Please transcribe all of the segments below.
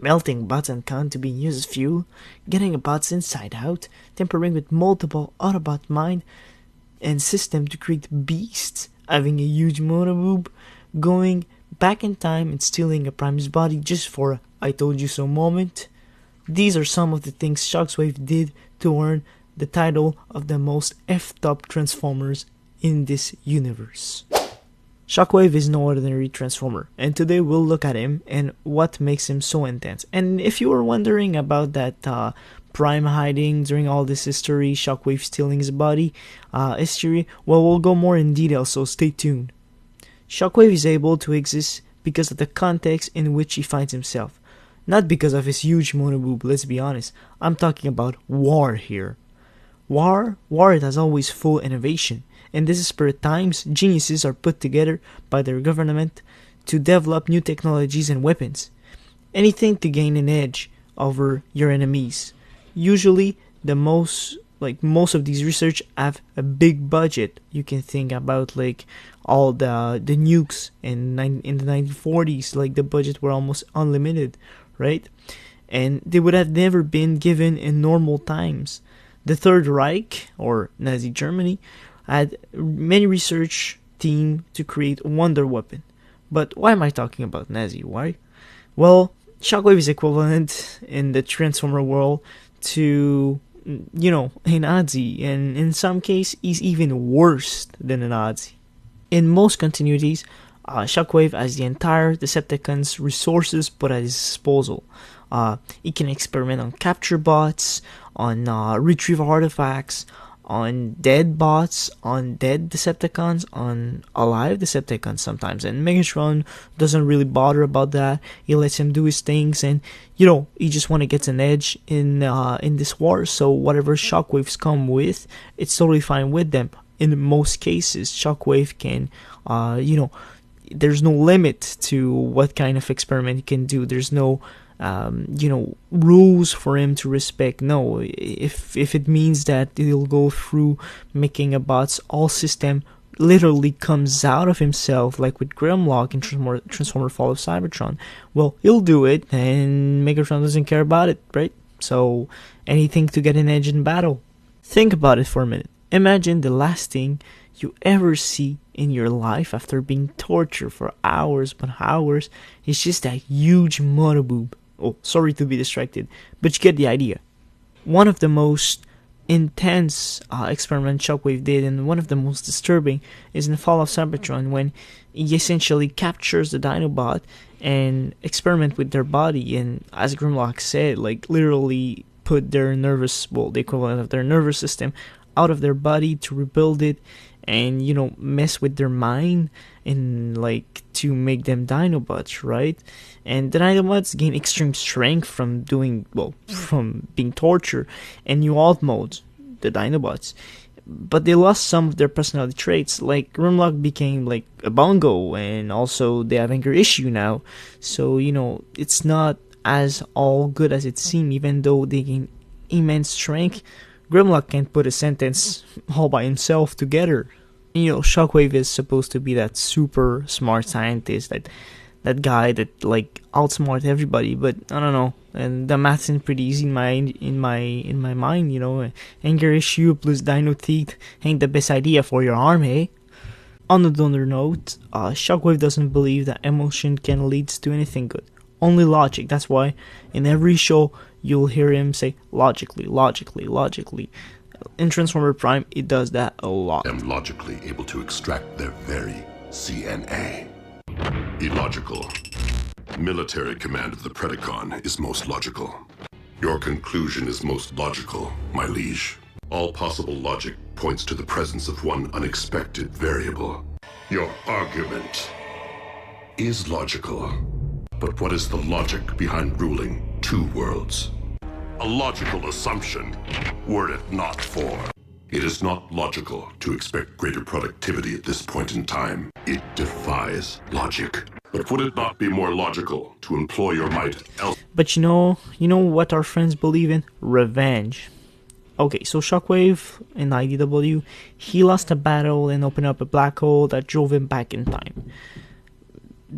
melting bots and con to being used as fuel, getting a bot's inside out, tampering with multiple Autobot mind and system to create beasts, having a huge monoboob, going back in time and stealing a Prime's body just for a I told you so moment. These are some of the things Shockwave did to earn the title of the most effed up Transformers in this universe. Shockwave is no ordinary Transformer, and today we'll look at him and what makes him so intense. And if you were wondering about that Prime hiding during all this history, Shockwave stealing his body history, well, we'll go more in detail, so stay tuned. Shockwave is able to exist because of the context in which he finds himself. Not because of his huge monoboob, let's be honest. I'm talking about war here. War is always full innovation. In desperate times, geniuses are put together by their government to develop new technologies and weapons. Anything to gain an edge over your enemies. Usually, most of these research have a big budget. You can think about like all the nukes in the 1940s, like the budget were almost unlimited, right? And they would have never been given in normal times. The Third Reich, or Nazi Germany, had many research team to create a wonder weapon. But why am I talking about Nazi? Why? Well, Shockwave is equivalent in the Transformer world to, a Nazi, and in some case, he's even worse than a Nazi. In most continuities, Shockwave has the entire Decepticons' resources put at his disposal. He can experiment on capture bots, on retrieve artifacts, on dead bots, on dead Decepticons, on alive Decepticons sometimes. And Megatron doesn't really bother about that. He lets him do his things, and he just want to get an edge in this war. So whatever Shockwaves come with, it's totally fine with them. In most cases, Shockwave can, there's no limit to what kind of experiment he can do. There's no rules for him to respect. No, if it means that he'll go through making a bot's all system literally comes out of himself, like with Grimlock in Transformer Fall of Cybertron, well, he'll do it, and Megatron doesn't care about it, right? So anything to get an edge in battle. Think about it for a minute. Imagine the last thing you ever see in your life after being tortured for hours upon hours is just that huge monoboob. Oh, sorry to be distracted, but you get the idea. One of the most intense experiments Shockwave did, and one of the most disturbing, is in Fall of Cybertron, when he essentially captures the Dinobot and experiment with their body, and as Grimlock said, like literally put their the equivalent of their nervous system out of their body to rebuild it, and mess with their mind and to make them Dinobots, right? And the Dinobots gain extreme strength from being tortured, and new alt modes, the Dinobots. But they lost some of their personality traits, like Grimlock became like a bongo, and also they have anger issue now. So it's not as all good as it seemed. Even though they gain immense strength, Grimlock can't put a sentence all by himself together. Shockwave is supposed to be that super smart scientist, that guy that outsmart everybody, but I don't know. And the math's pretty easy in my mind. Anger issue plus dino teeth ain't the best idea for your arm, eh? On another note, Shockwave doesn't believe that emotion can lead to anything good. Only logic. That's why in every show you'll hear him say logically. In Transformer Prime, it does that a lot. Am logically able to extract their very CNA. Illogical. Military command of the Predacon is most logical. Your conclusion is most logical, my liege. All possible logic points to the presence of one unexpected variable. Your argument is logical. But what is the logic behind ruling two worlds? A logical assumption, were it not for. It is not logical to expect greater productivity at this point in time. It defies logic. But would it not be more logical to employ your might elsewhere? But you know what our friends believe in? Revenge. Okay, so Shockwave in IDW, he lost a battle and opened up a black hole that drove him back in time.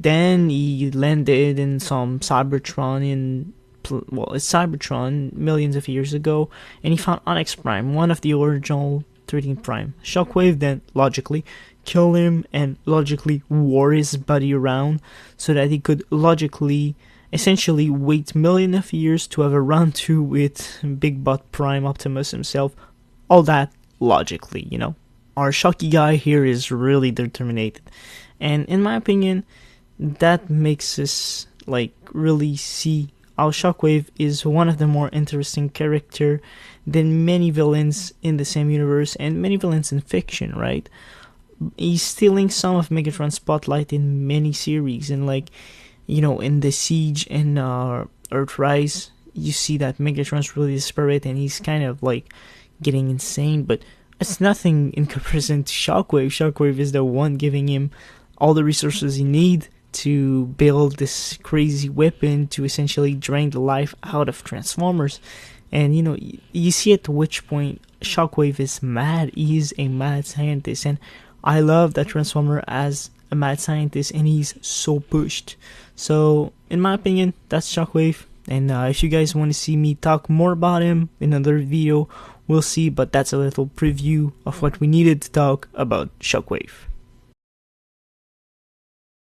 then he landed in some Cybertron it's Cybertron millions of years ago, and he found Onyx Prime, one of the original 13 Prime. Shockwave then logically killed him and logically wore his body around so that he could logically essentially wait millions of years to have a round 2 with Big Bot Prime Optimus himself. All that logically, you know. Our Shocky guy here is really determined, and in my opinion, that makes us like really see how Shockwave is one of the more interesting character than many villains in the same universe and many villains in fiction, right? He's stealing some of Megatron's spotlight in many series, and like, you know, in the Siege and Earthrise, you see that Megatron's really desperate and he's kind of like getting insane, but it's nothing in comparison to Shockwave. Shockwave is the one giving him all the resources he needs to build this crazy weapon to essentially drain the life out of Transformers. And you know, you see at which point Shockwave is mad. He's a mad scientist, and I love that Transformer as a mad scientist, and he's so pushed. So in my opinion, that's Shockwave, and if you guys want to see me talk more about him in another video, we'll see, but that's a little preview of what we needed to talk about Shockwave.